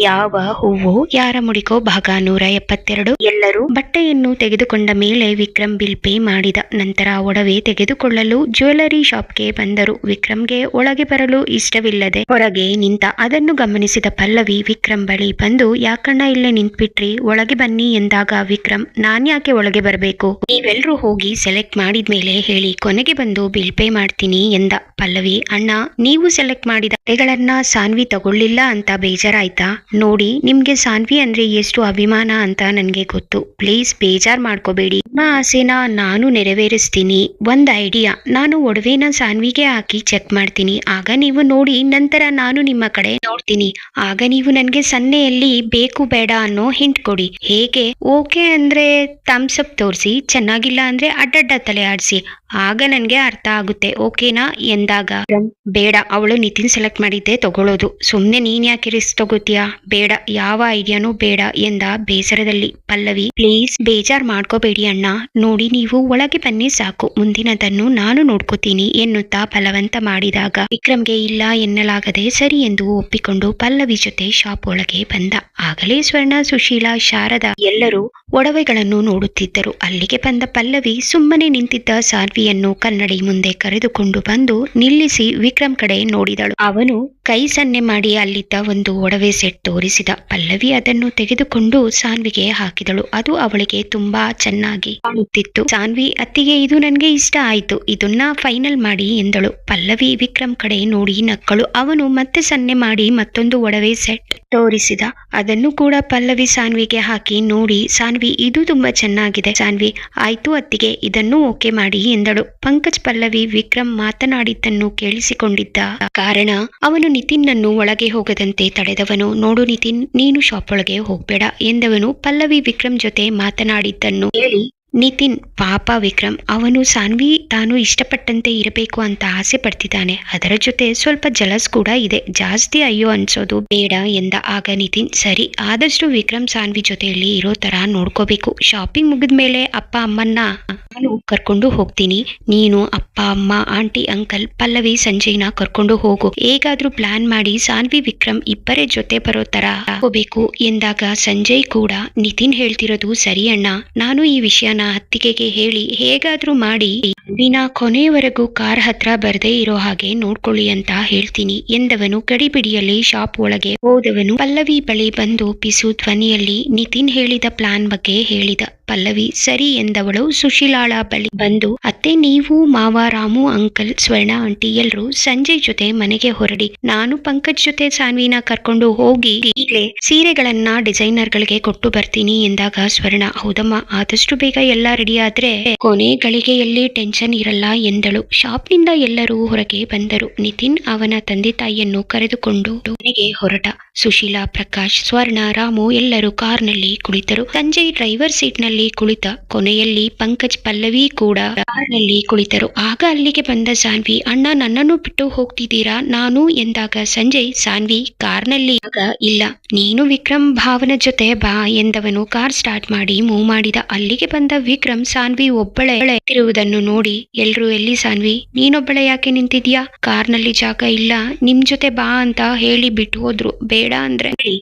ಯಾವ ಹೂವು ಯಾರ ಮುಡಿಕೋ ಭಾಗ 172. ಎಲ್ಲರೂ ಬಟ್ಟೆಯನ್ನು ತೆಗೆದುಕೊಂಡ ಮೇಲೆ ವಿಕ್ರಮ್ ಬಿಲ್ ಪೇ ಮಾಡಿದ ನಂತರ ಒಡವೆ ತೆಗೆದುಕೊಳ್ಳಲು ಜ್ಯುವೆಲರಿ ಶಾಪ್ಗೆ ಬಂದರು. ವಿಕ್ರಮ್ಗೆ ಒಳಗೆ ಬರಲು ಇಷ್ಟವಿಲ್ಲದೆ ಹೊರಗೆ ನಿಂತ. ಅದನ್ನು ಗಮನಿಸಿದ ಪಲ್ಲವಿ ವಿಕ್ರಮ್ ಬಳಿ ಬಂದು, ಯಾಕಣ್ಣ ಇಲ್ಲೇ ನಿಂತ್ಬಿಟ್ರಿ, ಒಳಗೆ ಬನ್ನಿ ಎಂದಾಗ ವಿಕ್ರಮ್, ನಾನ್ ಯಾಕೆ ಒಳಗೆ ಬರಬೇಕು, ನೀವೆಲ್ರೂ ಹೋಗಿ ಸೆಲೆಕ್ಟ್ ಮಾಡಿದ್ಮೇಲೆ ಹೇಳಿ, ಕೊನೆಗೆ ಬಂದು ಬಿಲ್ ಪೇ ಮಾಡ್ತೀನಿ ಎಂದ. ಪಲ್ಲವಿ, ಅಣ್ಣ ನೀವು ಸೆಲೆಕ್ಟ್ ಮಾಡಿದ ಬಟ್ಟೆಗಳನ್ನ ಸಾನ್ವಿ ತಗೊಳ್ಳಿಲ್ಲ ಅಂತ ಬೇಜಾರಾಯ್ತಾ? ನೋಡಿ, ನಿಮ್ಗೆ ಸಾನ್ವಿ ಅಂದ್ರೆ ಎಷ್ಟು ಅಭಿಮಾನ ಅಂತ ನನ್ಗೆ ಗೊತ್ತು. ಪ್ಲೀಸ್ ಬೇಜಾರ್ ಮಾಡ್ಕೋಬೇಡಿ. ನಿಮ್ಮ ಆಸೆನ ನಾನು ನೆರವೇರಿಸ್ತೀನಿ. ಒಂದ್ ಐಡಿಯಾ, ನಾನು ಒಡವೆನ ಸಾನ್ವಿಗೆ ಹಾಕಿ ಚೆಕ್ ಮಾಡ್ತೀನಿ. ಆಗ ನೀವು ನೋಡಿ, ನಂತರ ನಾನು ನಿಮ್ಮ ಕಡೆ ನೋಡ್ತೀನಿ. ಆಗ ನೀವು ನನ್ಗೆ ಸನ್ನೆಯಲ್ಲಿ ಬೇಕು ಬೇಡ ಅನ್ನೋ ಹಿಂಟ್ ಕೊಡಿ. ಹೇಗೆ? ಓಕೆ ಅಂದ್ರೆ ಥಮ್ಸ್ ಅಪ್ ತೋರಿಸಿ, ಚೆನ್ನಾಗಿಲ್ಲ ಅಂದ್ರೆ ಅಡ್ಡಡ್ಡ ತಲೆ ಆಡಿಸಿ. ಆಗ ನನ್ಗೆ ಅರ್ಥ ಆಗುತ್ತೆ, ಓಕೆನಾ ಎಂದಾಗ, ಬೇಡ, ಅವಳು ನಿತಿನ್ ಸೆಲೆಕ್ಟ್ ಮಾಡಿದ್ದೆ ತಗೊಳ್ಳೋದು. ಸುಮ್ನೆ ನೀನ್ ಯಾಕೆ ರಿಸ್ಕ್ ತಗೋತೀಯಾ? ಬೇಡ, ಯಾವ ಐಡಿಯಾನೂ ಬೇಡ ಎಂದ ಬೇಸರದಲ್ಲಿ. ಪಲ್ಲವಿ, ಪ್ಲೀಸ್ ಬೇಜಾರ್ ಮಾಡ್ಕೋಬೇಡಿ ಅಣ್ಣ, ನೋಡಿ ನೀವು ಒಳಗೆ ಬನ್ನಿ ಸಾಕು, ಮುಂದಿನದನ್ನು ನಾನು ನೋಡ್ಕೋತೀನಿ ಎನ್ನುತ್ತಾ ಬಲವಂತ ಮಾಡಿದಾಗ ವಿಕ್ರಮ್ಗೆ ಇಲ್ಲ ಎನ್ನಲಾಗದೆ ಸರಿ ಎಂದು ಒಪ್ಪಿಕೊಂಡು ಪಲ್ಲವಿ ಜೊತೆ ಶಾಪ್ ಒಳಗೆ ಬಂದ. ಆಗಲೇ ಸ್ವರ್ಣ, ಸುಶೀಲಾ, ಶಾರದಾ ಎಲ್ಲರೂ ಒಡವೆಗಳನ್ನು ನೋಡುತ್ತಿದ್ದರು. ಅಲ್ಲಿಗೆ ಬಂದ ಪಲ್ಲವಿ ಸುಮ್ಮನೆ ನಿಂತಿದ್ದ ಸಾನ್ವಿಯನ್ನು ಕನ್ನಡಿ ಮುಂದೆ ಕರೆದುಕೊಂಡು ಬಂದು ನಿಲ್ಲಿಸಿ ವಿಕ್ರಮ್ ಕಡೆ ನೋಡಿದಳು. ಅವನು ಕೈ ಸನ್ನೆ ಮಾಡಿ ಅಲ್ಲಿದ್ದ ಒಂದು ಒಡವೆ ಸೆಟ್ ತೋರಿಸಿದ. ಪಲ್ಲವಿ ಅದನ್ನು ತೆಗೆದುಕೊಂಡು ಸಾನ್ವಿಗೆ ಹಾಕಿದಳು. ಅದು ಅವಳಿಗೆ ತುಂಬಾ ಚೆನ್ನಾಗಿ ಕಾಣುತ್ತಿತ್ತು. ಸಾನ್ವಿ, ಅತ್ತಿಗೆ ಇದು ನನ್ಗೆ ಇಷ್ಟ ಆಯ್ತು, ಇದನ್ನ ಫೈನಲ್ ಮಾಡಿ ಎಂದಳು. ಪಲ್ಲವಿ ವಿಕ್ರಮ್ ಕಡೆ ನೋಡಿ ನಕ್ಕಳು. ಅವನು ಮತ್ತೆ ಸನ್ನೆ ಮಾಡಿ ಮತ್ತೊಂದು ಒಡವೆ ಸೆಟ್ ತೋರಿಸಿದ. ಅದನ್ನು ಕೂಡ ಪಲ್ಲವಿ ಸಾನ್ವಿಗೆ ಹಾಕಿ ನೋಡಿ, ಸಾನ್ವಿ ಇದು ತುಂಬಾ ಚೆನ್ನಾಗಿದೆ. ಸಾನ್ವಿ, ಆಯ್ತು ಅತ್ತಿಗೆ, ಇದನ್ನು ಓಕೆ ಮಾಡಿ ಎಂದಳು. ಪಂಕಜ್ ಪಲ್ಲವಿ ವಿಕ್ರಮ್ ಮಾತನಾಡಿದ್ದನ್ನು ಕೇಳಿಸಿಕೊಂಡಿದ್ದ ಕಾರಣ ಅವನು ನಿತಿನ್ನನ್ನು ಒಳಗೆ ಹೋಗದಂತೆ ತಡೆದವನು. ನೋಡು ನಿತಿನ್, ನೀನು ಶಾಪ್ ಒಳಗೆ ಹೋಗ್ಬೇಡ ಎಂದವನು. ಪಲ್ಲವಿ ವಿಕ್ರಮ್ ಜೊತೆ ಮಾತನಾಡಿದ್ದನ್ನು ಹೇಳಿ ನಿತಿನ್, ಪಾಪ ವಿಕ್ರಮ್, ಅವನು ಸಾನ್ವಿ ತಾನು ಇಷ್ಟಪಟ್ಟಂತೆ ಇರಬೇಕು ಅಂತ ಆಸೆ ಪಡ್ತಿದ್ದಾನೆ. ಅದರ ಜೊತೆ ಸ್ವಲ್ಪ ಜಲಸ್ ಕೂಡ ಇದೆ, ಜಾಸ್ತಿ ಅಯ್ಯೋ ಅನ್ಸೋದು ಬೇಡ ಎಂದ. ಆಗ ನಿತಿನ್, ಸರಿ, ಆದಷ್ಟು ವಿಕ್ರಮ್ ಸಾನ್ವಿ ಜೊತೆಯಲ್ಲಿ ಇರೋ ತರ ನೋಡ್ಕೋಬೇಕು. ಶಾಪಿಂಗ್ ಮುಗಿದ್ಮೇಲೆ ಅಪ್ಪ ಅಮ್ಮನ್ನ ನಾನು ಕರ್ಕೊಂಡು ಹೋಗ್ತೀನಿ. ನೀನು ಅಪ್ಪ ಅಮ್ಮ, ಆಂಟಿ, ಅಂಕಲ್, ಪಲ್ಲವಿ, ಸಂಜಯ್ನ ಕರ್ಕೊಂಡು ಹೋಗು. ಹೇಗಾದ್ರೂ ಪ್ಲಾನ್ ಮಾಡಿ ಸಾನ್ವಿ ವಿಕ್ರಮ್ ಇಬ್ಬರೇ ಜೊತೆ ಬರೋ ತರ ಹೋಗ್ಬೇಕು ಎಂದಾಗ ಸಂಜಯ್ ಕೂಡ, ನಿತಿನ್ ಹೇಳ್ತಿರೋದು ಸರಿ ಅಣ್ಣ, ನಾನು ಈ ವಿಷಯನ ಅತ್ತಿಗೆಗೆ ಹೇಳಿ ಹೇಗಾದ್ರೂ ಮಾಡಿ ವಿನ ಕೊನೆಯವರೆಗೂ ಕಾರ್ ಹತ್ರ ಬರದೇ ಇರೋ ಹಾಗೆ ನೋಡ್ಕೊಳ್ಳಿ ಅಂತ ಹೇಳ್ತೀನಿ ಎಂದವನು. ಗಡಿಬಿಡಿಯಲ್ಲಿ ಶಾಪ್ ಒಳಗೆ ಹೋದವನು ಪಲ್ಲವಿ ಬಳಿ ಬಂದು ಪಿಸು ಧ್ವನಿಯಲ್ಲಿ ನಿತಿನ್ ಹೇಳಿದ ಪ್ಲಾನ್ ಬಗ್ಗೆ ಹೇಳಿದ. ಪಲ್ಲವಿ ಸರಿ ಎಂದವಳು ಸುಶೀಲಾಳ ಬಳಿ ಬಂದು, ಅತ್ತೆ, ನೀವು, ಮಾವ, ರಾಮು, ಅಂಕಲ್, ಸ್ವರ್ಣ ಆಂಟಿ ಎಲ್ರು ಸಂಜಯ್ ಜೊತೆ ಮನೆಗೆ ಹೊರಡಿ. ನಾನು ಪಂಕಜ್ ಜೊತೆ ಸಾನ್ವಿನ ಕರ್ಕೊಂಡು ಹೋಗಿ ಈಗಲೇ ಸೀರೆಗಳನ್ನ ಡಿಸೈನರ್ ಗಳಿಗೆ ಕೊಟ್ಟು ಬರ್ತೀನಿ ಎಂದಾಗ ಸ್ವರ್ಣ, ಹೌದಮ್ಮ, ಆದಷ್ಟು ಬೇಗ ಎಲ್ಲ ರೆಡಿ ಆದ್ರೆ ಕೊನೆ ಗಳಿಗೆಯಲ್ಲಿ ಟೆನ್ಷನ್ ಇರಲ್ಲ ಎಂದಳು. ಶಾಪ್ನಿಂದ ಎಲ್ಲರೂ ಹೊರಗೆ ಬಂದರು. ನಿತಿನ್ ಅವನ ತಂದೆ ತಾಯಿಯನ್ನು ಕರೆದುಕೊಂಡು ಮನೆಗೆ ಹೊರಟ. ಸುಶೀಲಾ, ಪ್ರಕಾಶ್, ಸ್ವರ್ಣ, ರಾಮು ಎಲ್ಲರೂ ಕಾರ್ನಲ್ಲಿ ಕುಳಿತರು. ಸಂಜಯ್ ಡ್ರೈವರ್ ಸೀಟ್ ನಲ್ಲಿ ಕುಳಿತ. ಕೊನೆಯಲ್ಲಿ ಪಂಕಜ್, ಪಲ್ಲವಿ ಕೂಡ ಕಾರ್ನಲ್ಲಿ ಕುಳಿತರು. ಆಗ ಅಲ್ಲಿಗೆ ಬಂದ ಸಾನ್ವಿ, ಅಣ್ಣ, ನನ್ನನ್ನು ಬಿಟ್ಟು ಹೋಗ್ತಿದ್ದೀರಾ ನಾನು ಎಂದಾಗ ಸಂಜಯ್, ಸಾನ್ವಿ ಕಾರ್ನಲ್ಲಿ ಇಲ್ಲ, ನೀನು ವಿಕ್ರಮ್ ಭಾವನ ಜೊತೆ ಬಾ ಎಂದವನು ಕಾರ್ ಸ್ಟಾರ್ಟ್ ಮಾಡಿ ಮೂವ್ ಮಾಡಿದ. ಅಲ್ಲಿಗೆ ಬಂದ ವಿಕ್ರಮ್ ಸಾನ್ವಿ ಒಬ್ಬಳೆ ಇರುವುದನ್ನು ನೋಡಿ, ಎಲ್ರು ಎಲ್ಲಿ ಸಾನ್ವಿ, ನೀನೊಬ್ಬಳೆ ಯಾಕೆ ನಿಂತಿದ್ಯಾ? ಕಾರ್ನಲ್ಲಿ ಜಾಗ ಇಲ್ಲ, ನಿಮ್ ಜೊತೆ ಬಾ ಅಂತ ಹೇಳಿ ಬಿಟ್ಟು ಹೋದ್ರು. ಬೇಡ ಅಂದ್ರೆ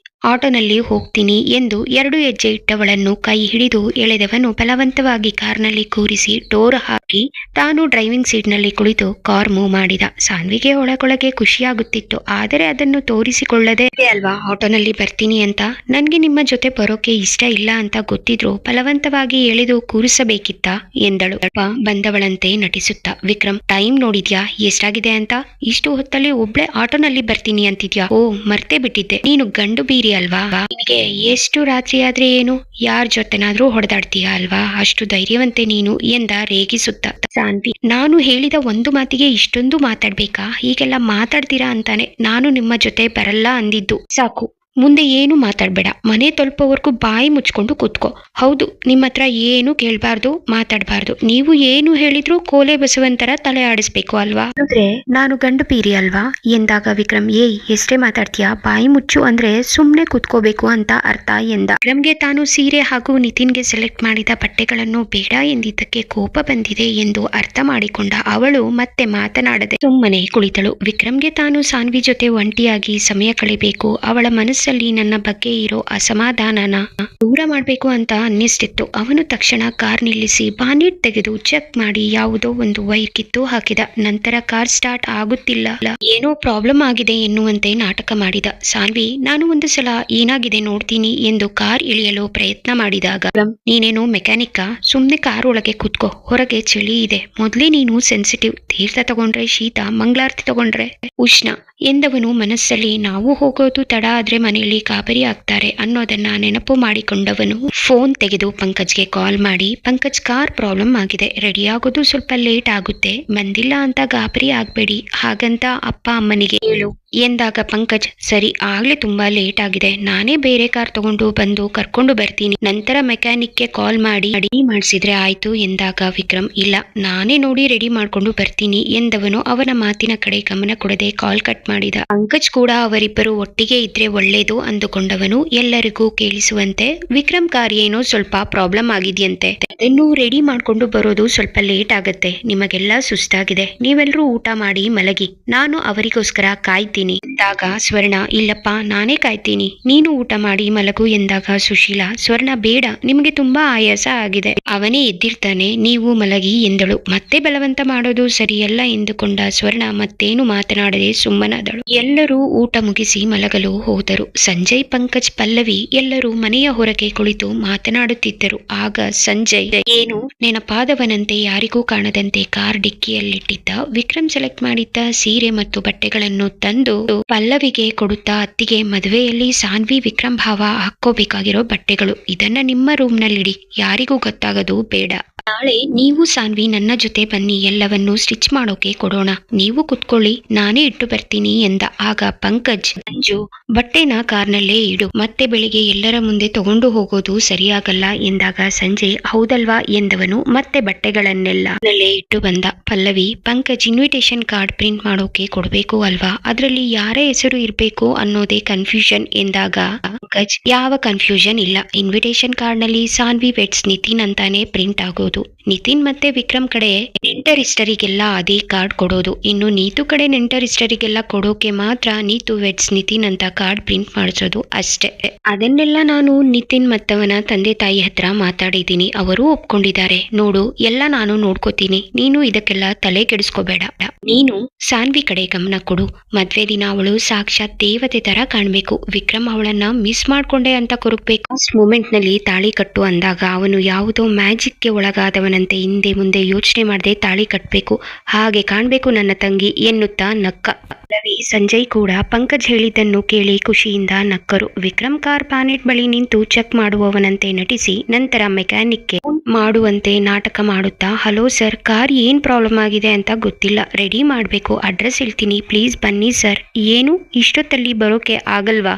ಆಟೋನಲ್ಲಿ ಹೋಗ್ತೀನಿ ಎಂದು 2 ಹೆಜ್ಜೆ ಇಟ್ಟವಳನ್ನು ಕೈ ಹಿಡಿದು ಎಳೆದವನು ಬಲವಂತವಾಗಿ ಕಾರ್ನಲ್ಲಿ ಕೂರಿಸಿ ಡೋರ್ ಹಾಕಿ ತಾನು ಡ್ರೈವಿಂಗ್ ಸೀಟ್ ನಲ್ಲಿ ಕುಳಿತು ಕಾರ್ ಮೂವ್ ಮಾಡಿದ. ಸಾನ್ವಿಗೆ ಒಳಗೊಳಗೆ ಖುಷಿಯಾಗುತ್ತಿತ್ತು, ಆದರೆ ಅದನ್ನು ತೋರಿಸಿಕೊಳ್ಳದೆ ಅಲ್ವಾ ಆಟೋನಲ್ಲಿ ಬರ್ತೀನಿ ಅಂತ, ನನ್ಗೆ ನಿಮ್ಮ ಜೊತೆ ಬರೋಕೆ ಇಷ್ಟ ಇಲ್ಲ ಅಂತ ಗೊತ್ತಿದ್ರು ಬಲವಂತವಾಗಿ ಎಳೆದು ಕೂರಿಸಬೇಕಿತ್ತ ಎಂದಳು ಬಂದವಳಂತೆ ನಟಿಸುತ್ತ. ವಿಕ್ರಮ್, ಟೈಮ್ ನೋಡಿದ್ಯಾ ಎಷ್ಟಾಗಿದೆ ಅಂತ? ಇಷ್ಟು ಹೊತ್ತಲ್ಲಿ ಒಬ್ಳೆ ಆಟೋನಲ್ಲಿ ಬರ್ತೀನಿ ಅಂತಿದ್ಯಾ? ಓ, ಮರ್ತೇ ಬಿಟ್ಟಿದ್ದೆ, ನೀನು ಗಂಡು ಬೀರಿ ಅಲ್ವಾ, ನಿನಗೆ ಎಷ್ಟು ರಾತ್ರಿ ಆದ್ರೆ ಏನು, ಯಾರ್ ಜೊತೆನಾದ್ರೂ ಹೊಡೆದಾಡ್ತೀಯ ಅಲ್ವಾ, ಅಷ್ಟು ಧೈರ್ಯವಂತೆ ನೀನು ಎಂದ ರೇಗಿಸುತ್ತ. ಸಾನ್ವಿ, ನಾನು ಹೇಳಿದ ಒಂದು ಮಾತಿಗೆ ಇಷ್ಟೊಂದು ಮಾತಾಡ್ಬೇಕಾ? ಹೀಗೆಲ್ಲ ಮಾತಾಡ್ತೀರಾ ಅಂತಾನೆ ನಾನು ನಿಮ್ಮ ಜೊತೆ ಬರಲ್ಲ ಅಂದಿದ್ದು. ಸಾಕು, ಮುಂದೆ ಏನು ಮಾತಾಡ್ಬೇಡ, ಮನೆ ತಲುಪೋವರೆಗೂ ಬಾಯಿ ಮುಚ್ಕೊಂಡು ಕೂತ್ಕೋ. ಹೌದು, ನಿಮ್ಮ ಹತ್ರ ಏನು ಕೇಳ್ಬಾರ್ದು, ಮಾತಾಡ್ಬಾರ್ದು. ನೀವು ಏನು ಹೇಳಿದ್ರು ಕೋಲೆ ಬಸವಂತರ ತಲೆ ಆಡಿಸ್ಬೇಕು ಅಲ್ವಾ? ಅಂದ್ರೆ ನಾನು ಗಂಡು ಪೀರಿ ಅಲ್ವಾ ಎಂದಾಗ ವಿಕ್ರಮ್, ಏಯ್, ಎಷ್ಟೇ ಮಾತಾಡ್ತೀಯಾ, ಬಾಯಿ ಮುಚ್ಚು ಅಂದ್ರೆ ಸುಮ್ನೆ ಕೂತ್ಕೋಬೇಕು ಅಂತ ಅರ್ಥ ಎಂದ. ವಿಕ್ರಮ್ಗೆ ತಾನು ಸೀರೆ ಹಾಗೂ ನಿತಿನ್ಗೆ ಸೆಲೆಕ್ಟ್ ಮಾಡಿದ ಬಟ್ಟೆಗಳನ್ನು ಬೇಡ ಎಂದಿದ್ದಕ್ಕೆ ಕೋಪ ಬಂದಿದೆ ಎಂದು ಅರ್ಥ ಮಾಡಿಕೊಂಡ ಅವಳು ಮತ್ತೆ ಮಾತನಾಡದೆ ಸುಮ್ಮನೆ ಕುಳಿತಳು. ವಿಕ್ರಮ್ಗೆ ತಾನು ಸಾನ್ವಿ ಜೊತೆ ಒಂಟಿಯಾಗಿ ಸಮಯ ಕಳೆಯಬೇಕು, ಅವಳ ಮನಸ್ಸು ಮನಸ್ಸಲ್ಲಿ ನನ್ನ ಬಗ್ಗೆ ಇರೋ ಅಸಮಾಧಾನನ ದೂರ ಮಾಡ್ಬೇಕು ಅಂತ ಅನ್ನಿಸ್ತಿತ್ತು. ಅವನು ತಕ್ಷಣ ಕಾರ್ ನಿಲ್ಲಿಸಿ ಬಾನೆಟ್ ತೆಗೆದು ಚೆಕ್ ಮಾಡಿ ಯಾವುದೋ ಒಂದು ವೈರ್ ಕಿತ್ತು ಹಾಕಿದ. ನಂತರ ಕಾರ್ ಸ್ಟಾರ್ಟ್ ಆಗುತ್ತಿಲ್ಲ, ಏನೋ ಪ್ರಾಬ್ಲಮ್ ಆಗಿದೆ ಎನ್ನುವಂತೆ ನಾಟಕ ಮಾಡಿದ. ಸಾನ್ವಿ, ನಾನು ಒಂದು ಸಲ ಏನಾಗಿದೆ ನೋಡ್ತೀನಿ ಎಂದು ಕಾರ್ ಇಳಿಯಲು ಪ್ರಯತ್ನ ಮಾಡಿದಾಗ, ನೀನೇನು ಮೆಕ್ಯಾನಿಕ್ಕ? ಸುಮ್ನೆ ಕಾರ್ ಒಳಗೆ ಕೂತ್ಕೋ, ಹೊರಗೆ ಚಳಿ ಇದೆ. ಮೊದ್ಲೇ ನೀನು ಸೆನ್ಸಿಟಿವ್. ತೀರ್ಥ ತಗೊಂಡ್ರೆ ಶೀತ, ಮಂಗಳಾರತಿ ತಗೊಂಡ್ರೆ ಉಷ್ಣ ಎಂದವನು ಮನಸ್ಸಲ್ಲಿ ನಾವು ಹೋಗೋದು ತಡ ಆದ್ರೆ ಮನೆಯಲ್ಲಿ ಗಾಬರಿ ಆಗ್ತಾರೆ ಅನ್ನೋದನ್ನ ನೆನಪು ಮಾಡಿಕೊಂಡವನು ಫೋನ್ ತೆಗೆದು ಪಂಕಜ್ಗೆ ಕಾಲ್ ಮಾಡಿ, ಪಂಕಜ್, ಕಾರ್ ಪ್ರಾಬ್ಲಮ್ ಆಗಿದೆ, ರೆಡಿ ಆಗೋದು ಸ್ವಲ್ಪ ಲೇಟ್ ಆಗುತ್ತೆ, ಬಂದಿಲ್ಲ ಅಂತ ಗಾಬರಿ ಆಗ್ಬೇಡಿ, ಹಾಗಂತ ಅಪ್ಪ ಅಮ್ಮನಿಗೆ ಹೇಳು ಎಂದಾಗ ಪಂಕಜ್, ಸರಿ, ಆಗ್ಲೇ ತುಂಬಾ ಲೇಟ್ ಆಗಿದೆ, ನಾನೇ ಬೇರೆ ಕಾರ್ ತಗೊಂಡು ಬಂದು ಕರ್ಕೊಂಡು ಬರ್ತೀನಿ, ನಂತರ ಮೆಕ್ಯಾನಿಕ್ಗೆ ಕಾಲ್ ಮಾಡಿ ರೆಡಿ ಮಾಡಿಸಿದ್ರೆ ಆಯ್ತು ಎಂದಾಗ ವಿಕ್ರಮ್, ಇಲ್ಲ, ನಾನೇ ನೋಡಿ ರೆಡಿ ಮಾಡ್ಕೊಂಡು ಬರ್ತೀನಿ ಎಂದವನು ಅವನ ಮಾತಿನ ಕಡೆ ಗಮನ ಕೊಡದೆ ಕಾಲ್ ಕಟ್ ಮಾಡಿದ. ಪಂಕಜ್ ಕೂಡ ಅವರಿಬ್ಬರು ಒಟ್ಟಿಗೆ ಇದ್ರೆ ಒಳ್ಳೇದು ಅಂದುಕೊಂಡವನು ಎಲ್ಲರಿಗೂ ಕೇಳಿಸುವಂತೆ, ವಿಕ್ರಮ್ ಕಾರ್ ಏನೋ ಸ್ವಲ್ಪ ಪ್ರಾಬ್ಲಮ್ ಆಗಿದೆಯಂತೆ, ಅದನ್ನು ರೆಡಿ ಮಾಡ್ಕೊಂಡು ಬರೋದು ಸ್ವಲ್ಪ ಲೇಟ್ ಆಗತ್ತೆ, ನಿಮಗೆಲ್ಲ ಸುಸ್ತಾಗಿದೆ, ನೀವೆಲ್ಲರೂ ಊಟ ಮಾಡಿ ಮಲಗಿ, ನಾನು ಅವರಿಗೋಸ್ಕರ ಕಾಯ್ತೀನಿ ಎಂದಾಗ ಸ್ವರ್ಣ, ಇಲ್ಲಪ್ಪ, ನಾನೇ ಕಾಯ್ತೀನಿ, ನೀನು ಊಟ ಮಾಡಿ ಮಲಗು ಎಂದಾಗ ಸುಶೀಲಾ, ಸ್ವರ್ಣ, ಬೇಡ, ನಿಮಗೆ ತುಂಬಾ ಆಯಾಸ ಆಗಿದೆ, ಅವನೇ ಎದ್ದಿರ್ತಾನೆ, ನೀವು ಮಲಗಿ ಎಂದಳು. ಮತ್ತೆ ಬಲವಂತ ಮಾಡೋದು ಸರಿಯಲ್ಲ ಎಂದುಕೊಂಡ ಸ್ವರ್ಣ ಮತ್ತೇನು ಮಾತನಾಡದೆ ಸುಮ್ಮನಾದಳು. ಎಲ್ಲರೂ ಊಟ ಮುಗಿಸಿ ಮಲಗಲು ಹೋದರು. ಸಂಜಯ್, ಪಂಕಜ್, ಪಲ್ಲವಿ ಎಲ್ಲರೂ ಮನೆಯ ಹೊರಗೆ ಕುಳಿತು ಮಾತನಾಡುತ್ತಿದ್ದರು. ಆಗ ಸಂಜಯ್ ಏನು ನೆನಪಾದವನಂತೆ ಯಾರಿಗೂ ಕಾಣದಂತೆ ಕಾರ್ ಡಿಕ್ಕಿಯಲ್ಲಿಟ್ಟಿದ್ದ ವಿಕ್ರಮ್ ಸೆಲೆಕ್ಟ್ ಮಾಡಿದ್ದ ಸೀರೆ ಮತ್ತು ಬಟ್ಟೆಗಳನ್ನು ತಂದು ಪಲ್ಲವಿಗೆ ಕೊಡುತ್ತಾ, ಅತ್ತಿಗೆ, ಮದುವೆಯಲ್ಲಿ ಸಾನ್ವಿ ವಿಕ್ರಮ್ ಭಾವ ಹಾಕೋಬೇಕಾಗಿರೋ ಬಟ್ಟೆಗಳು, ಇದನ್ನ ನಿಮ್ಮ ರೂಮ್ ನಲ್ಲಿಡಿ, ಯಾರಿಗೂ ಗೊತ್ತಾಗದು ಬೇಡ, ನಾಳೆ ನೀವು ಸಾನ್ವಿ ನನ್ನ ಜೊತೆ ಬನ್ನಿ, ಎಲ್ಲವನ್ನೂ ಸ್ಟಿಚ್ ಮಾಡೋಕೆ ಕೊಡೋಣ, ನೀವು ಕುತ್ಕೊಳ್ಳಿ, ನಾನೇ ಇಟ್ಟು ಬರ್ತೀನಿ ಎಂದ. ಆಗ ಪಂಕಜ್, ಅಂಜು, ಬಟ್ಟೆನ ಕಾರ್ನಲ್ಲೇ ಇಡು, ಮತ್ತೆ ಬೆಳಿಗ್ಗೆ ಎಲ್ಲರ ಮುಂದೆ ತಗೊಂಡು ಹೋಗೋದು ಸರಿಯಾಗಲ್ಲ ಎಂದಾಗ ಸಂಜಯ್, ಹೌದಲ್ವಾ ಎಂದವನು ಮತ್ತೆ ಬಟ್ಟೆಗಳನ್ನೆಲ್ಲ ನಲ್ಲೇ ಇಟ್ಟು ಬಂದ. Pallavi, Pankaj invitation card print ಮಾಡೋಕೆ ಕೊಡ್ಬೇಕು ಅಲ್ವಾ, ಅದರಲ್ಲಿ ಯಾರ ಹೆಸರು ಇರ್ಬೇಕು ಅನ್ನೋದೇ ಕನ್ಫ್ಯೂಷನ್ ಎಂದಾಗ ಪಂಕಜ್, ಯಾವ ಕನ್ಫ್ಯೂಷನ್ ಇಲ್ಲ, ಇನ್ವಿಟೇಷನ್ ಕಾರ್ಡ್ ನಲ್ಲಿ ಸಾನ್ವಿ ವೆಡ್ಸ್ ನಿತಿನ್ ಅಂತಾನೆ ಪ್ರಿಂಟ್ ಆಗೋದು, ನಿತಿನ್ ಮತ್ತೆ ವಿಕ್ರಮ್ ಕಡೆ ನೆಂಟರಿಸ್ಟರಿಗೆಲ್ಲ ಅದೇ ಕಾರ್ಡ್ ಕೊಡೋದು, ಇನ್ನು ನೀತು ಕಡೆ ನೆಂಟರಿಸ್ಟರಿಗೆಲ್ಲ ಕೊಡೋಕೆ ಮಾತ್ರ ನೀತು ವೆಡ್ಸ್ ನಿತಿನ್ ಅಂತ ಕಾರ್ಡ್ ಪ್ರಿಂಟ್ ಮಾಡಿಸೋದು ಅಷ್ಟೇ. ಅದನ್ನೆಲ್ಲ ನಾನು ನಿತಿನ್ ಮತ್ತವನ ತಂದೆ ತಾಯಿ ಹತ್ರ ಮಾತಾಡಿದ್ದೀನಿ, ಅವರು ಒಪ್ಕೊಂಡಿದ್ದಾರೆ, ನೋಡು, ಎಲ್ಲ ನಾನು ನೋಡ್ಕೋತೀನಿ, ನೀನು ಇದಕ್ಕೆಲ್ಲ ತಲೆ ಕೆಡಿಸ್ಕೋಬೇಡ, ನೀನು ಸಾನ್ವಿ ಕಡೆ ಗಮನ ಕೊಡು, ಮದ್ವೆ ದಿನ ಅವಳು ಸಾಕ್ಷಾತ್ ದೇವತೆ ತರ ಕಾಣ್ಬೇಕು, ವಿಕ್ರಮ್ ಅವಳನ್ನ ಮಿಸ್ ಮಾಡ್ಕೊಂಡೆ ಅಂತ ಕೊರಗ್ಬೇಕು, ಫಸ್ಟ್ ಮೂಮೆಂಟ್ ನಲ್ಲಿ ತಾಳಿ ಕಟ್ಟು ಅಂದಾಗ ಅವನು ಯಾವುದೋ ಮ್ಯಾಜಿಕ್ಗೆ ಒಳಗಾದವನಂತೆ ಹಿಂದೆ ಮುಂದೆ ಯೋಚನೆ ಮಾಡದೆ ತಾಳಿ ಕಟ್ಬೇಕು, ಹಾಗೆ ಕಾಣ್ಬೇಕು ನನ್ನ ತಂಗಿ ಎನ್ನುತ್ತಾ ನಕ್ಕ. ರವಿ, ಸಂಜಯ್ ಕೂಡ ಪಂಕಜ್ ಹೇಳಿದ್ದನ್ನು ಕೇಳಿ ಖುಷಿಯಿಂದ ನಕ್ಕರು. ವಿಕ್ರಮ್ ಕಾರ್ ಬಾನೆಟ್ ಬಳಿ ನಿಂತು ಚೆಕ್ ಮಾಡುವವನಂತೆ ನಟಿಸಿ ನಂತರ ಮೆಕ್ಯಾನಿಕ್ಗೆ ಮಾಡುವಂತೆ ನಾಟಕ ಮಾಡುತ್ತಾ, ಹಲೋ ಸರ್, ಕಾರ್ ಏನ್ ಪ್ರಾಬ್ಲಮ್ ಆಗಿದೆ ಅಂತ ಗೊತ್ತಿಲ್ಲ, ರೆಡಿ ಮಾಡ್ಬೇಕು, ಅಡ್ರೆಸ್ ಹೇಳ್ತೀನಿ, ಪ್ಲೀಸ್ ಬನ್ನಿ ಸರ್, ಏನು ಇಷ್ಟೊತ್ತಲ್ಲಿ ಬರೋಕೆ ಆಗಲ್ವಾ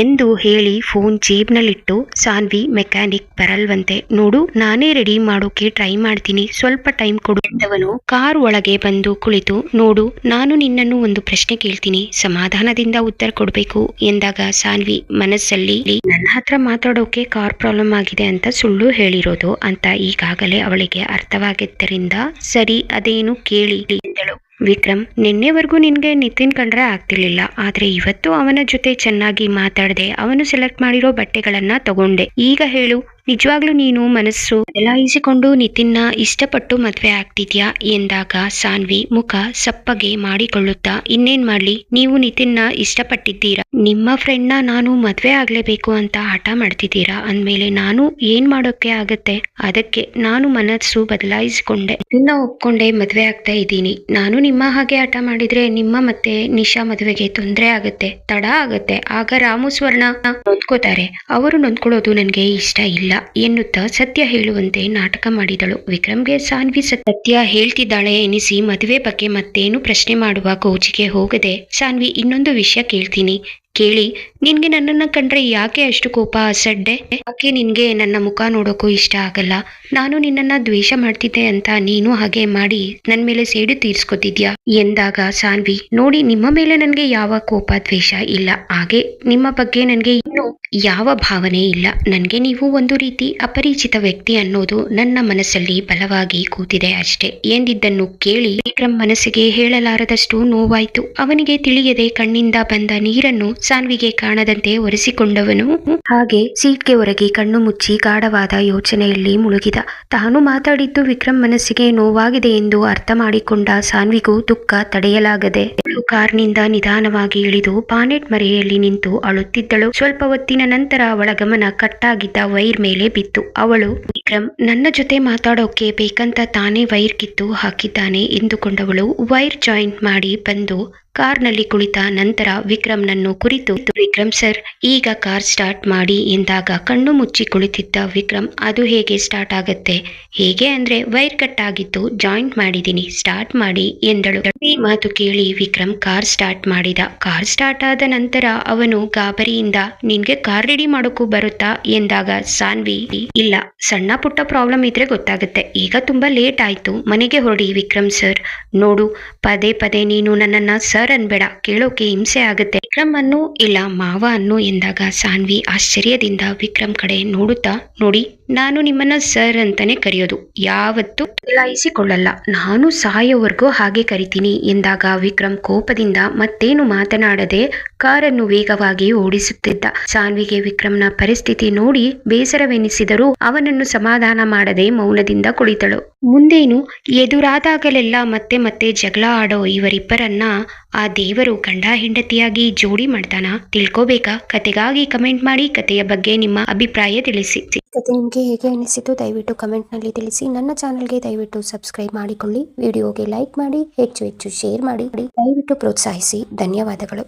ಎಂದು ಹೇಳಿ ಫೋನ್ ಜೇಬ್ನಲ್ಲಿಟ್ಟು, ಸಾನ್ವಿ, ಮೆಕ್ಯಾನಿಕ್ ಬರಲ್ವಂತೆ, ನೋಡು, ನಾನೇ ರೆಡಿ ಮಾಡೋಕೆ ಟ್ರೈ ಮಾಡ್ತೀನಿ, ಸ್ವಲ್ಪ ಟೈಮ್ ಕೊಡು ಎಂದವನು ಕಾರ್ ಒಳಗೆ ಬಂದು ಕುಳಿತು, ನೋಡು, ನಾನು ನಿನ್ನನ್ನು ಒಂದು ಪ್ರಶ್ನೆ ಕೇಳ್ತೀನಿ, ಸಮಾಧಾನದಿಂದ ಉತ್ತರ ಕೊಡ್ಬೇಕು ಎಂದಾಗ ಸಾನ್ವಿ ಮನಸ್ಸಲ್ಲಿ, ನನ್ನ ಹತ್ರ ಮಾತಾಡೋಕೆ ಕಾರ್ ಪ್ರಾಬ್ಲಮ್ ಆಗಿದೆ ಅಂತ ಸುಳ್ಳು ಹೇಳಿರೋದು ಅಂತ ಈಗಾಗಲೇ ಅವಳಿಗೆ ಅರ್ಥವಾಗಿದ್ದರಿಂದ, ಸರಿ, ಅದೇನು ಕೇಳಿ ಎಂದಳು. ವಿಕ್ರಮ್, ನಿನ್ನೆವರೆಗೂ ನಿನ್ಗೆ ನಿತಿನ್ ಕಂಡ್ರೆ ಆಗ್ತಿರ್ಲಿಲ್ಲ, ಆದ್ರೆ ಇವತ್ತು ಅವನ ಜೊತೆ ಚೆನ್ನಾಗಿ ಮಾತಾಡದೆ ಅವನು ಸೆಲೆಕ್ಟ್ ಮಾಡಿರೋ ಬಟ್ಟೆಗಳನ್ನ ತಗೊಂಡೆ, ಈಗ ಹೇಳು, ನಿಜವಾಗ್ಲೂ ನೀನು ಮನಸ್ಸು ಬದಲಾಯಿಸಿಕೊಂಡು ನಿತಿನ್ನ ಇಷ್ಟಪಟ್ಟು ಮದ್ವೆ ಆಗ್ತಿದ್ಯಾ ಎಂದಾಗ ಸಾನ್ವಿ ಮುಖ ಸಪ್ಪಗೆ ಮಾಡಿಕೊಳ್ಳುತ್ತಾ, ಇನ್ನೇನ್ ಮಾಡ್ಲಿ, ನೀವು ನಿತಿನ್ನ ಇಷ್ಟಪಟ್ಟಿದ್ದೀರಾ, ನಿಮ್ಮ ಫ್ರೆಂಡ್ ನ ನಾನು ಮದ್ವೆ ಆಗ್ಲೇಬೇಕು ಅಂತ ಹಠ ಮಾಡ್ತಿದ್ದೀರಾ ಅಂದ್ಮೇಲೆ ನಾನು ಏನ್ ಮಾಡೋಕೆ ಆಗತ್ತೆ, ಅದಕ್ಕೆ ನಾನು ಮನಸ್ಸು ಬದಲಾಯಿಸಿಕೊಂಡೆ, ನಿನ್ನ ಒಪ್ಕೊಂಡೆ ಮದ್ವೆ ಆಗ್ತಾ ಇದ್ದೀನಿ, ನಾನು ನಿಮ್ಮ ಹಾಗೆ ಹಠ ಮಾಡಿದ್ರೆ ನಿಮ್ಮ ಮತ್ತೆ ನಿಶಾ ಮದುವೆಗೆ ತೊಂದರೆ ಆಗತ್ತೆ, ತಡ ಆಗತ್ತೆ, ಆಗ ರಾಮು ಸ್ವರ್ಣ ನೊಂದ್ಕೋತಾರೆ, ಅವರು ನೊಂದ್ಕೊಳ್ಳೋದು ನನ್ಗೆ ಇಷ್ಟ ಇಲ್ಲ ಎನ್ನುತ್ತಾ ಸತ್ಯ ಹೇಳುವಂತೆ ನಾಟಕ ಮಾಡಿದಳು. ವಿಕ್ರಮ್ಗೆ ಸಾನ್ವಿ ಸತ್ಯ ಹೇಳ್ತಿದ್ದಾಳೆ ಎನಿಸಿ ಮದುವೆ ಬಗ್ಗೆ ಮತ್ತೇನು ಪ್ರಶ್ನೆ ಮಾಡುವ ಗೋಜಿಗೆ ಹೋಗದೆ, ಸಾನ್ವಿ, ಇನ್ನೊಂದು ವಿಷಯ ಕೇಳ್ತೀನಿ, ಕೇಳಿ, ನಿನ್ಗೆ ನನ್ನನ್ನ ಕಂಡ್ರೆ ಯಾಕೆ ಅಷ್ಟು ಕೋಪ, ಅಸಡ್ಡೆ, ಯಾಕೆ ನಿನ್ಗೆ ನನ್ನ ಮುಖ ನೋಡೋಕ್ಕೂ ಇಷ್ಟ ಆಗಲ್ಲ, ನಾನು ನಿನ್ನನ್ನ ದ್ವೇಷ ಮಾಡ್ತಿದ್ದೆ ಅಂತ ನೀನು ಹಾಗೆ ಮಾಡಿ ನನ್ ಮೇಲೆ ಸೇಡು ತೀರ್ಸ್ಕೊತಿದ್ಯಾ ಎಂದಾಗ ಸಾನ್ವಿ, ನೋಡಿ, ನಿಮ್ಮ ಮೇಲೆ ನನ್ಗೆ ಯಾವ ಕೋಪ ದ್ವೇಷ ಇಲ್ಲ, ಹಾಗೆ ನಿಮ್ಮ ಬಗ್ಗೆ ನನ್ಗೆ ಇನ್ನೂ ಯಾವ ಭಾವನೆ ಇಲ್ಲ, ನನ್ಗೆ ನೀವು ಒಂದು ರೀತಿ ಅಪರಿಚಿತ ವ್ಯಕ್ತಿ ಅನ್ನೋದು ನನ್ನ ಮನಸ್ಸಲ್ಲಿ ಬಲವಾಗಿ ಕೂತಿದೆ ಅಷ್ಟೇ ಎಂದಿದ್ದನ್ನು ಕೇಳಿ ವಿಕ್ರಮ್ ಮನಸ್ಸಿಗೆ ಹೇಳಲಾರದಷ್ಟು ನೋವಾಯ್ತು. ಅವನಿಗೆ ತಿಳಿಯದೆ ಕಣ್ಣಿಂದ ಬಂದ ನೀರನ್ನು ಸಾನ್ವಿಗೆ ಕಾಣದಂತೆ ಒರೆಸಿಕೊಂಡವನು ಹಾಗೆ ಸೀಟ್ಗೆ ಹೊರಗೆ ಕಣ್ಣು ಮುಚ್ಚಿ ಗಾಢವಾದ ಯೋಚನೆಯಲ್ಲಿ ಮುಳುಗಿದ. ತಾನು ಮಾತಾಡಿದ್ದು ವಿಕ್ರಮ್ ಮನಸ್ಸಿಗೆ ನೋವಾಗಿದೆ ಎಂದು ಅರ್ಥ ಮಾಡಿಕೊಂಡ ಸಾನ್ವಿಗೂ ದುಃಖ ತಡೆಯಲಾಗದೆ ಕಾರ್ನಿಂದ ನಿಧಾನವಾಗಿ ಇಳಿದು ಬಾನೆಟ್ ಮರೆಯಲ್ಲಿ ನಿಂತು ಅಳುತ್ತಿದ್ದಳು. ಸ್ವಲ್ಪ ಹೊತ್ತಿನ ನಂತರ ಅವಳ ಗಮನ ಕಟ್ಟಾಗಿದ್ದ ವೈರ್ ಮೇಲೆ ಬಿತ್ತು. ಅವಳು ವಿಕ್ರಮ್ ನನ್ನ ಜೊತೆ ಮಾತಾಡೋಕೆ ಬೇಕಂತ ತಾನೇ ವೈರ್ ಕಿತ್ತು ಹಾಕಿದ್ದಾನೆ ಎಂದುಕೊಂಡವಳು ವೈರ್ ಜಾಯಿಂಟ್ ಮಾಡಿ ಬಂದು ಕಾರ್ನಲ್ಲಿ ಕುಳಿತ ನಂತರ ವಿಕ್ರಮ್ನನ್ನು ಕುರಿತು, ವಿಕ್ರಮ್ ಸರ್ ಈಗ ಕಾರ್ ಸ್ಟಾರ್ಟ್ ಮಾಡಿ ಎಂದಾಗ ಕಣ್ಣು ಮುಚ್ಚಿ ಕುಳಿತಿದ್ದ ವಿಕ್ರಮ್, ಅದು ಹೇಗೆ ಸ್ಟಾರ್ಟ್ ಆಗತ್ತೆ? ಹೇಗೆ ಅಂದ್ರೆ ವೈರ್ ಕಟ್ ಆಗಿತ್ತು, ಜಾಯಿಂಟ್ ಮಾಡಿದೀನಿ, ಸ್ಟಾರ್ಟ್ ಮಾಡಿ ಎಂದಳು. ಈ ಮಾತು ಕೇಳಿ ವಿಕ್ರಮ್ ಕಾರ್ ಸ್ಟಾರ್ಟ್ ಮಾಡಿದ. ಕಾರ್ ಸ್ಟಾರ್ಟ್ ಆದ ನಂತರ ಅವನು ಗಾಬರಿಯಿಂದ, ನಿನ್ಗೆ ಕಾರ್ ರೆಡಿ ಮಾಡೋಕ್ಕೂ ಬರುತ್ತಾ ಎಂದಾಗ ಸಾನ್ವಿ, ಇಲ್ಲ, ಸಣ್ಣ ಪುಟ್ಟ ಪ್ರಾಬ್ಲಮ್ ಇದ್ರೆ ಗೊತ್ತಾಗುತ್ತೆ, ಈಗ ತುಂಬಾ ಲೇಟ್ ಆಯ್ತು, ಮನೆಗೆ ಹೊರಡಿ ವಿಕ್ರಮ್ ಸರ್. ನೋಡು, ಪದೇ ಪದೇ ನೀನು ನನ್ನನ್ನ ಸರ್ ಅನ್ಬೇಡ, ಕೇಳೋಕೆ ಹಿಂಸೆ ಆಗುತ್ತೆ. ವಿಕ್ರಮ್ ಅನ್ನು ಇಲ್ಲ ಮಾವ ಅನ್ನು ಎಂದಾಗ ಸಾನ್ವಿ ಆಶ್ಚರ್ಯದಿಂದ ವಿಕ್ರಮ್ ಕಡೆ ನೋಡುತ್ತಾ, ನೋಡಿ, ನಾನು ನಿಮ್ಮನ್ನ ಸರ್ ಅಂತಾನೆ ಕರೆಯೋದು, ಯಾವತ್ತೂ ಬದಲಾಯಿಸಿಕೊಳ್ಳಲ್ಲ, ನಾನು ಸಾಯೋವರೆಗೂ ಹಾಗೆ ಕರಿತೀನಿ ಎಂದಾಗ ವಿಕ್ರಮ್ ಕೋಪದಿಂದ ಮತ್ತೇನು ಮಾತನಾಡದೆ ಕಾರನ್ನು ವೇಗವಾಗಿ ಓಡಿಸುತ್ತಿದ್ದ. ಸಾನ್ವಿಗೆ ವಿಕ್ರಮ್ನ ಪರಿಸ್ಥಿತಿ ನೋಡಿ ಬೇಸರವೆನಿಸಿದರೂ ಅವನನ್ನು ಸಮಾಧಾನ ಮಾಡದೆ ಮೌನದಿಂದ ಕುಳಿತಳು. ಮುಂದೇನು ಎದುರಾದಾಗಲೆಲ್ಲ ಮತ್ತೆ ಮತ್ತೆ ಜಗಳ ಆಡೋ ಇವರಿಬ್ಬರನ್ನ ಆ ದೇವರು ಗಂಡ ಹೆಂಡತಿಯಾಗಿ ಜೋಡಿ ಮಾಡ್ತಾನ? ತಿಳ್ಕೋಬೇಕಾ? ಕತೆಗಾಗಿ ಕಮೆಂಟ್ ಮಾಡಿ. ಕತೆಯ ಬಗ್ಗೆ ನಿಮ್ಮ ಅಭಿಪ್ರಾಯ ತಿಳಿಸಿ. ಕತೆ ನಿಮಗೆ ಹೇಗೆ ಅನಿಸಿತು ದಯವಿಟ್ಟು ಕಮೆಂಟ್ನಲ್ಲಿ ತಿಳಿಸಿ. ನನ್ನ ಚಾನಲ್ಗೆ ದಯವಿಟ್ಟು ಸಬ್ಸ್ಕ್ರೈಬ್ ಮಾಡಿಕೊಳ್ಳಿ. ವಿಡಿಯೋಗೆ ಲೈಕ್ ಮಾಡಿ, ಹೆಚ್ಚು ಹೆಚ್ಚು ಶೇರ್ ಮಾಡಿ, ದಯವಿಟ್ಟು ಪ್ರೋತ್ಸಾಹಿಸಿ. ಧನ್ಯವಾದಗಳು.